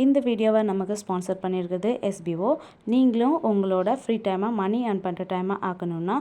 இந்த வீடியோவை நமக்கு ஸ்பான்சர் பண்ணியிருக்குது எஸ்பிஓ. நீங்களும் உங்களோட ஃப்ரீ டைமாக மணி ஏர்ன் பண்ணுற டைமாக ஆக்கணும்னா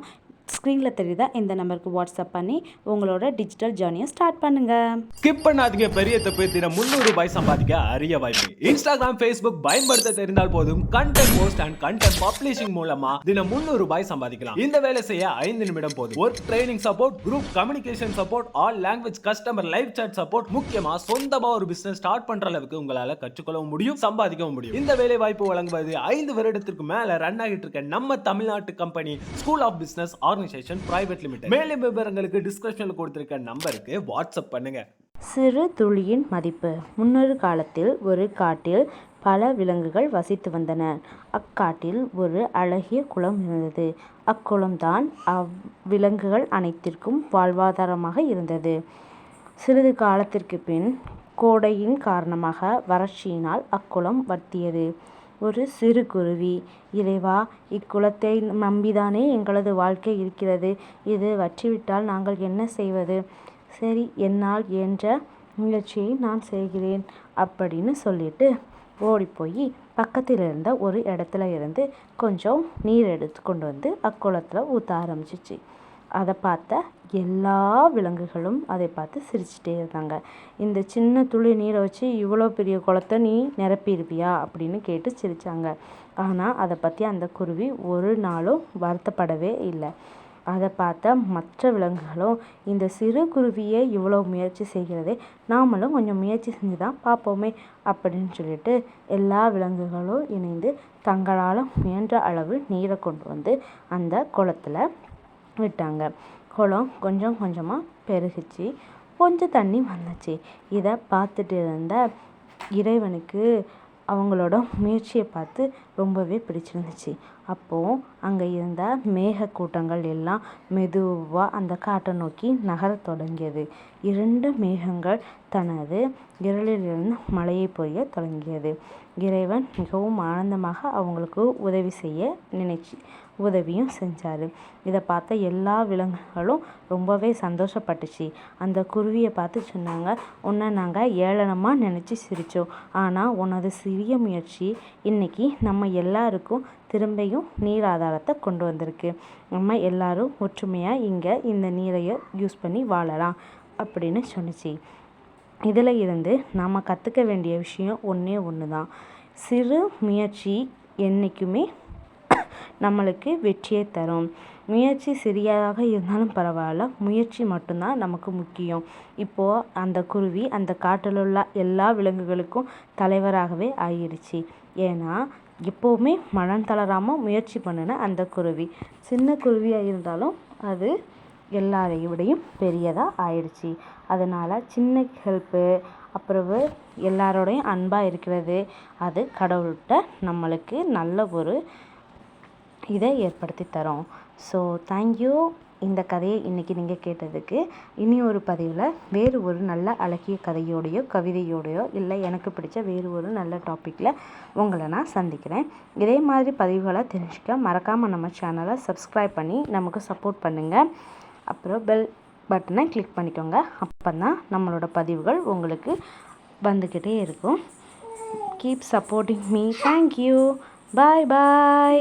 ஸ்க்ரீனில் தெரியுதா இந்த நம்பருக்கு வாட்ஸ்அப் பண்ணி உங்களோட டிஜிட்டல் ஜேர்னியை ஸ்டார்ட் பண்ணுங்கள். ஸ்கிப் பண்ணாதீங்க, பெரிய தப்பு. தினம் 300 ரூபாய் சம்பாதிக்க அரிய வாய்ப்பு. இன்ஸ்டாகிராம், ஃபேஸ்புக் பயன்படுத்த தெரிந்தால் போதும். Content post and content publishing மூலமா தினம் 300 ரூபாய் சம்பாதிக்கலாம். இந்த வேலை செய்ய 5 நிமிடம் போதும். Work training support, group communication support, all language customer live chat support, முக்கியமா சொந்தமா ஒரு பிசினஸ் ஸ்டார்ட் பண்ற அளவுக்கு உங்களால கற்றுக்கொள்ளவும் முடியும், சம்பாதிக்கவும் முடியும். இந்த வேலை வாய்ப்பு வழங்குவது 5 வருடத்திற்கு மேல ரன் ஆகிட்டு இருக்க நம்ம தமிழ்நாட்டு company school of business organisation private limited. மேலும் விவரங்களுக்கு டிஸ்கிரிப்ஷன்ல கொடுத்திருக்க நம்பருக்கு வாட்ஸ்அப் பண்ணுங்க. சிறு துளியின் மதிப்பு. முன்னொரு காலத்தில் ஒரு காட்டில் பல விலங்குகள் வசித்து வந்தன. அக்காட்டில் ஒரு அழகிய குளம் இருந்தது. அக்குளம்தான் அவ்விலங்குகள் அனைத்திற்கும் வாழ்வாதாரமாக இருந்தது. சிறிது காலத்திற்கு பின் கோடையின் காரணமாக வறட்சியினால் அக்குளம் வற்றியது. ஒரு சிறு குருவி, இறைவா, இக்குளத்தை நம்பிதானே எங்களது வாழ்க்கை இருக்கிறது. இது வற்றிவிட்டால் நாங்கள் என்ன செய்வது? சரி, என்னால் என்ற முயற்சியை நான் செய்கிறேன் அப்படின்னு சொல்லிட்டு ஓடிப்போய் பக்கத்தில் இருந்த ஒரு இடத்துல இருந்து கொஞ்சம் நீர் எடுத்து கொண்டு வந்து அக்குளத்தில் ஊற்ற ஆரம்பிச்சிச்சு. அதை பார்த்த எல்லா விலங்குகளும் அதை பார்த்து சிரிச்சிட்டே இருந்தாங்க. இந்த சின்ன துளி நீரை வச்சு இவ்வளோ பெரிய குளத்தை நீ நிரப்பியிருப்பியா அப்படின்னு கேட்டு சிரித்தாங்க. ஆனால் அதை பற்றி அந்த குருவி ஒரு நாளும் வருத்தப்படவே இல்லை. அதை பார்த்த மற்ற விலங்குகளும் இந்த சிறு குருவியே இவ்வளோ முயற்சி செய்கிறதே, நாமளும் கொஞ்சம் முயற்சி செஞ்சு தான் பார்ப்போமே அப்படின்னு சொல்லிட்டு எல்லா விலங்குகளும் இணைந்து தங்களால் முயன்ற அளவு நீரை கொண்டு வந்து அந்த குளத்தில் விட்டாங்க. குளம் கொஞ்சம் கொஞ்சமாக பெருகிச்சு, கொஞ்சம் தண்ணி வந்துச்சு. இதை பார்த்துட்டு இருந்த இறைவனுக்கு அவங்களோட முயற்சியை பார்த்து ரொம்பவே பிடிச்சிருந்துச்சு. அப்போது அங்கே இருந்த மேகக்கூட்டங்கள் எல்லாம் மெதுவாக அந்த காட்டை நோக்கி நகரத் தொடங்கியது. 2 மேகங்கள் தனது விரலிலிருந்து மழையை பொழிய தொடங்கியது. இறைவன் மிகவும் ஆனந்தமாக அவங்களுக்கு உதவி செய்ய நினைச்சு உதவியும் செஞ்சார். இதை பார்த்த எல்லா விலங்குகளும் ரொம்பவே சந்தோஷப்பட்டுச்சு. அந்த குருவியை பார்த்து சொன்னாங்க, உன்னை நாங்கள் ஏளனமாக நினச்சி சிரித்தோம். ஆனால் உனது சிறிய முயற்சி இன்னைக்கு நம்ம எல்லாருக்கும் திரும்பியும் நீர் ஆதாரத்தை கொண்டு வந்திருக்கு. நம்ம எல்லாரும் ஒற்றுமையாக இங்கே இந்த நீரையை யூஸ் பண்ணி வாழலாம் அப்படின்னு சொன்னிச்சு. இதில் இருந்து நாம் கற்றுக்க வேண்டிய விஷயம் ஒன்றே ஒன்று தான். சிறு முயற்சி என்றைக்குமே நம்மளுக்கு வெற்றியை தரும். முயற்சி சிறியதாக இருந்தாலும் பரவாயில்ல, முயற்சி மட்டும்தான் நமக்கு முக்கியம். இப்போது அந்த குருவி அந்த காட்டில் உள்ள எல்லா விலங்குகளுக்கும் தலைவராகவே ஆகிடுச்சு. ஏன்னா எப்போவுமே மனம் தளராமல் முயற்சி பண்ணின அந்த குருவி சின்ன குருவியாக இருந்தாலும் அது எல்லாரையோடையும் பெரியதாக ஆயிடுச்சு. அதனால் சின்ன ஹெல்ப்பு, அப்புறம் எல்லாரோடையும் அன்பாக இருக்கிறது, அது கடவுள்கிட்ட நம்மளுக்கு நல்ல ஒரு இதை ஏற்படுத்தி தரும். ஸோ தேங்க்யூ இந்த கதையை இன்றைக்கி நீங்கள் கேட்டதுக்கு. இனி ஒரு பதிவில் வேறு ஒரு நல்ல அழகிய கதையோடையோ கவிதையோடையோ இல்லை எனக்கு பிடிச்ச வேறு ஒரு நல்ல டாப்பிக்கில் உங்களை நான் சந்திக்கிறேன். இதே மாதிரி பதிவுகளை தெரிஞ்சுக்க மறக்காமல் நம்ம சேனலை சப்ஸ்கிரைப் பண்ணி நமக்கு சப்போர்ட் பண்ணுங்கள். அப்புறம் பெல் பட்டனை கிளிக் பண்ணிக்கோங்க. அப்போ தான் நம்மளோட பதிவுகள் உங்களுக்கு வந்துக்கிட்டே இருக்கும். Keep supporting me. தேங்க்யூ. பாய் பாய்.